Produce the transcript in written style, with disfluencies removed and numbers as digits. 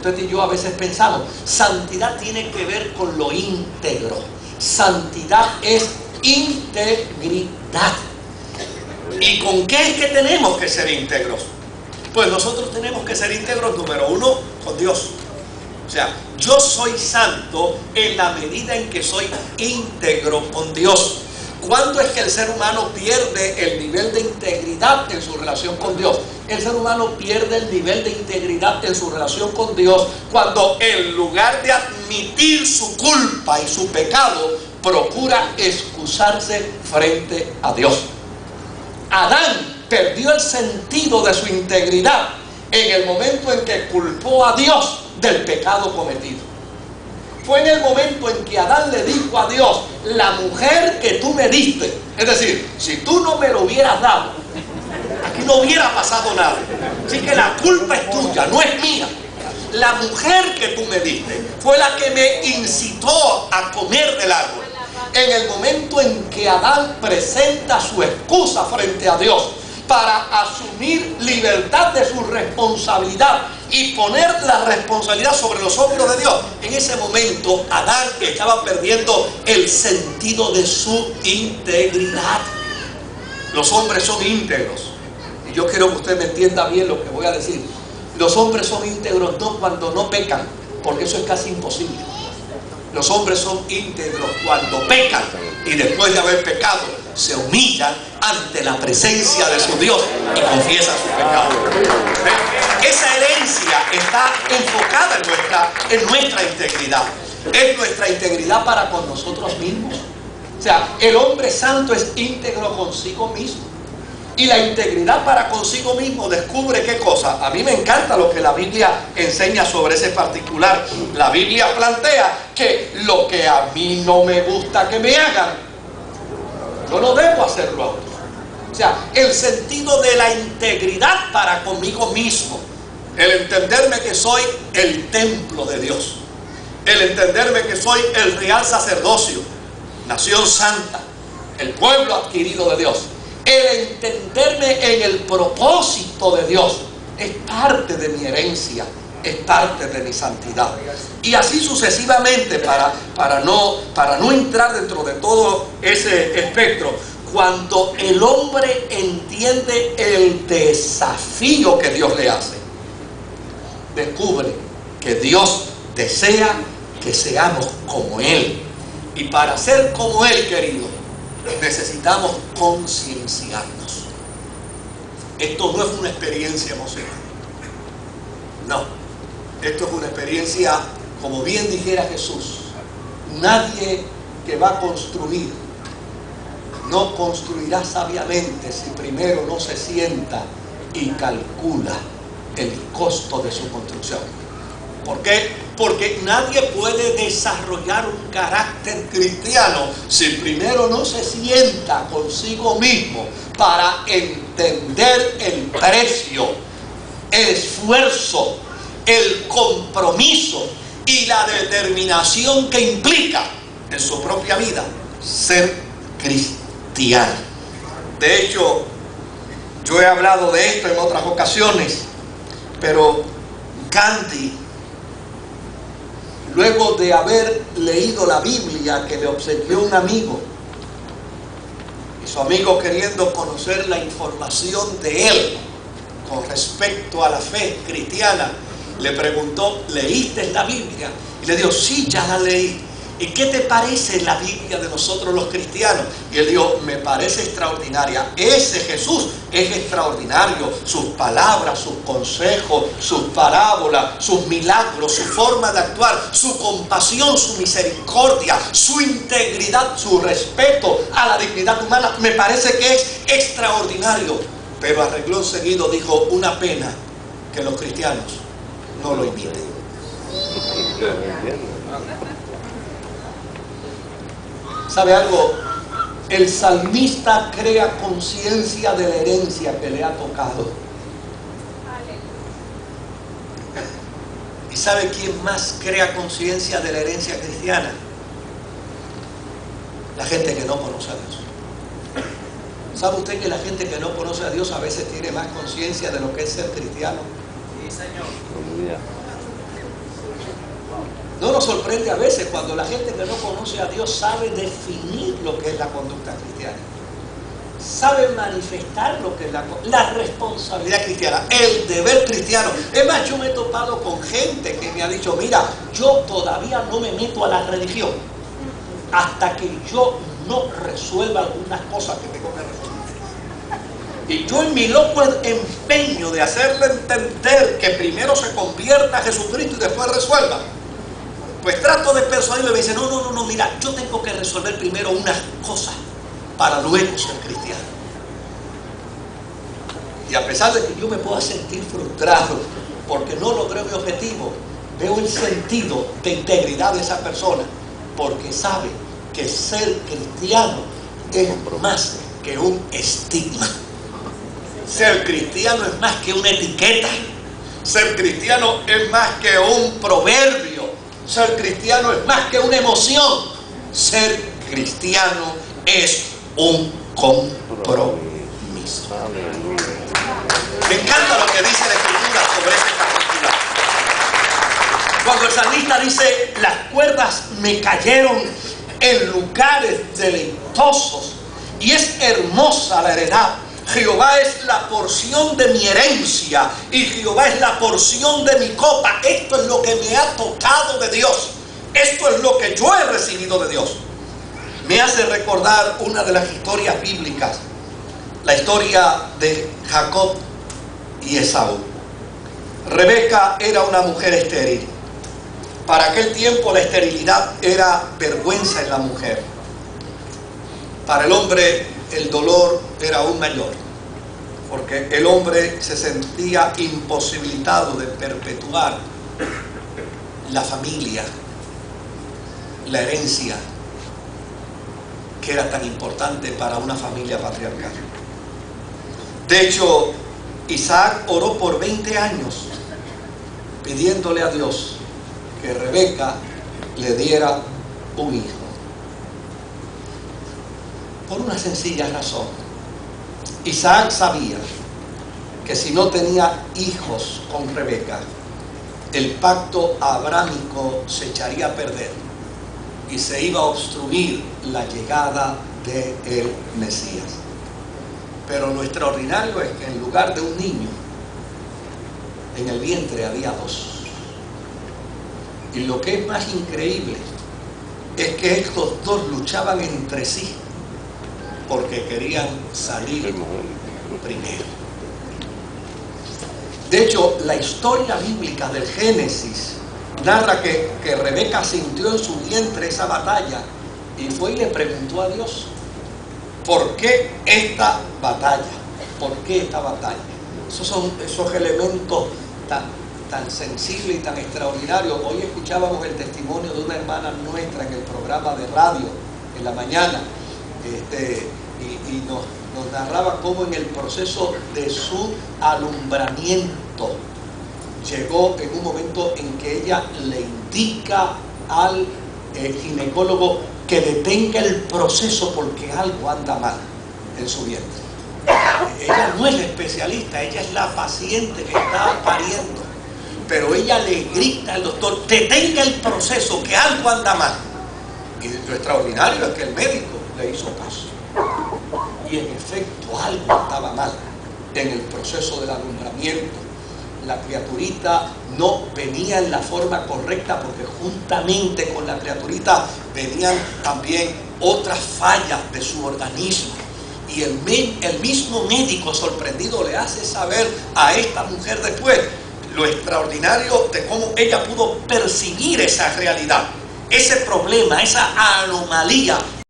usted y yo a veces pensamos. Santidad tiene que ver con lo íntegro. Santidad es integridad. ¿Y con qué es que tenemos que ser íntegros? Pues nosotros tenemos que ser íntegros, número uno, con Dios. O sea, yo soy santo en la medida en que soy íntegro con Dios. ¿Cuándo es que el ser humano pierde el nivel de integridad en su relación con Dios? El ser humano pierde el nivel de integridad en su relación con Dios cuando, en lugar de admitir su culpa y su pecado, procura excusarse frente a Dios. Adán perdió el sentido de su integridad en el momento en que culpó a Dios del pecado cometido. Fue en el momento en que Adán le dijo a Dios: la mujer que tú me diste, es decir, si tú no me lo hubieras dado, aquí no hubiera pasado nada. Así que la culpa es tuya, no es mía. La mujer que tú me diste fue la que me incitó a comer del árbol. En el momento en que Adán presenta su excusa frente a Dios para asumir libertad de su responsabilidad y poner la responsabilidad sobre los hombros de Dios, en ese momento Adán estaba perdiendo el sentido de su integridad. Los hombres son íntegros, y yo quiero que usted me entienda bien lo que voy a decir. Los hombres son íntegros no cuando no pecan, porque eso es casi imposible. Los hombres son íntegros cuando pecan y después de haber pecado se humillan ante la presencia de su Dios y confiesan su pecado. Esa herencia está enfocada en nuestra integridad. Es nuestra integridad para con nosotros mismos. O sea, el hombre santo es íntegro consigo mismo. Y la integridad para consigo mismo descubre qué cosa. A mí me encanta lo que la Biblia enseña sobre ese particular. La Biblia plantea que lo que a mí no me gusta que me hagan, yo no debo hacerlo a otros. O sea, el sentido de la integridad para conmigo mismo. El entenderme que soy el templo de Dios. El entenderme que soy el real sacerdocio, nación santa, el pueblo adquirido de Dios. El entenderme en el propósito de Dios es parte de mi herencia, es parte de mi santidad. Y así sucesivamente, para no entrar dentro de todo ese espectro, cuando el hombre entiende el desafío que Dios le hace, descubre que Dios desea que seamos como Él. Y para ser como Él, querido, necesitamos concienciarnos. Esto no es una experiencia emocional. No. Esto es una experiencia, como bien dijera Jesús, nadie que va a construir no construirá sabiamente si primero no se sienta y calcula el costo de su construcción. ¿Por qué? Porque nadie puede desarrollar un carácter cristiano si primero no se sienta consigo mismo para entender el precio, el esfuerzo, el compromiso y la determinación que implica en su propia vida ser cristiano. De hecho, yo he hablado de esto en otras ocasiones, pero Gandhi, luego de haber leído la Biblia que le obsequió un amigo, y su amigo queriendo conocer la información de él con respecto a la fe cristiana, le preguntó: ¿leíste la Biblia? Y le dijo: sí, ya la leí. ¿Y qué te parece la Biblia de nosotros los cristianos? Y él dijo: me parece extraordinaria. Ese Jesús es extraordinario. Sus palabras, sus consejos, sus parábolas, sus milagros, su forma de actuar, su compasión, su misericordia, su integridad, su respeto a la dignidad humana, me parece que es extraordinario. Pero a renglón seguido dijo: una pena que los cristianos no lo imiten. ¿Sabe algo? El salmista crea conciencia de la herencia que le ha tocado. ¿Y sabe quién más crea conciencia de la herencia cristiana? La gente que no conoce a Dios. ¿Sabe usted que la gente que no conoce a Dios a veces tiene más conciencia de lo que es ser cristiano? Sí, Señor. nos sorprende a veces cuando la gente que no conoce a Dios sabe definir lo que es la conducta cristiana, sabe manifestar lo que es la responsabilidad cristiana, el deber cristiano. Es más, yo me he topado con gente que me ha dicho, mira, yo todavía no me meto a la religión hasta que yo no resuelva algunas cosas que tengo que resolver. Y yo en mi loco empeño de hacerle entender que primero se convierta a Jesucristo y después resuelva, pues trato de persuadirlo y me dice, no, mira, yo tengo que resolver primero unas cosas para luego ser cristiano. Y a pesar de que yo me pueda sentir frustrado porque no logré mi objetivo, veo el sentido de integridad de esa persona, porque sabe que ser cristiano es más que un estigma. Ser cristiano es más que una etiqueta. Ser cristiano es más que un proverbio. Ser cristiano es más que una emoción. Ser cristiano es un compromiso. Me encanta lo que dice la Escritura sobre este particular. Cuando el salmista dice, las cuerdas me cayeron en lugares deleitosos y es hermosa la heredad. Jehová es la porción de mi herencia y Jehová es la porción de mi copa. Esto es lo que me ha tocado de Dios. Esto es lo que yo he recibido de Dios. Me hace recordar una de las historias bíblicas, la historia de Jacob y Esaú. Rebeca era una mujer estéril. Para aquel tiempo la esterilidad era vergüenza en la mujer. Para el hombre el dolor era aún mayor, porque el hombre se sentía imposibilitado de perpetuar la familia, la herencia, que era tan importante para una familia patriarcal. De hecho, Isaac oró por 20 años pidiéndole a Dios que Rebeca le diera un hijo. Por una sencilla razón. Isaac sabía que si no tenía hijos con Rebeca, el pacto abrámico se echaría a perder y se iba a obstruir la llegada del Mesías. Pero lo extraordinario es que en lugar de un niño, en el vientre había dos. Y lo que es más increíble es que estos dos luchaban entre sí porque querían salir primero. De hecho, la historia bíblica del Génesis narra que Rebeca sintió en su vientre esa batalla y fue y le preguntó a Dios, ¿por qué esta batalla? ¿Por qué esta batalla? Esos son esos elementos tan sensibles y tan extraordinarios. Hoy escuchábamos el testimonio de una hermana nuestra en el programa de radio en la mañana, y nos narraba cómo en el proceso de su alumbramiento llegó en un momento en que ella le indica al ginecólogo que detenga el proceso porque algo anda mal en su vientre. Ella no es la especialista, ella es la paciente que está pariendo, pero ella le grita al doctor, detenga el proceso, que algo anda mal. Y lo extraordinario es que el médico le hizo caso. Y en efecto algo estaba mal en el proceso del alumbramiento. La criaturita no venía en la forma correcta porque juntamente con la criaturita venían también otras fallas de su organismo. Y el mismo médico sorprendido le hace saber a esta mujer después lo extraordinario de cómo ella pudo percibir esa realidad, ese problema, esa anomalía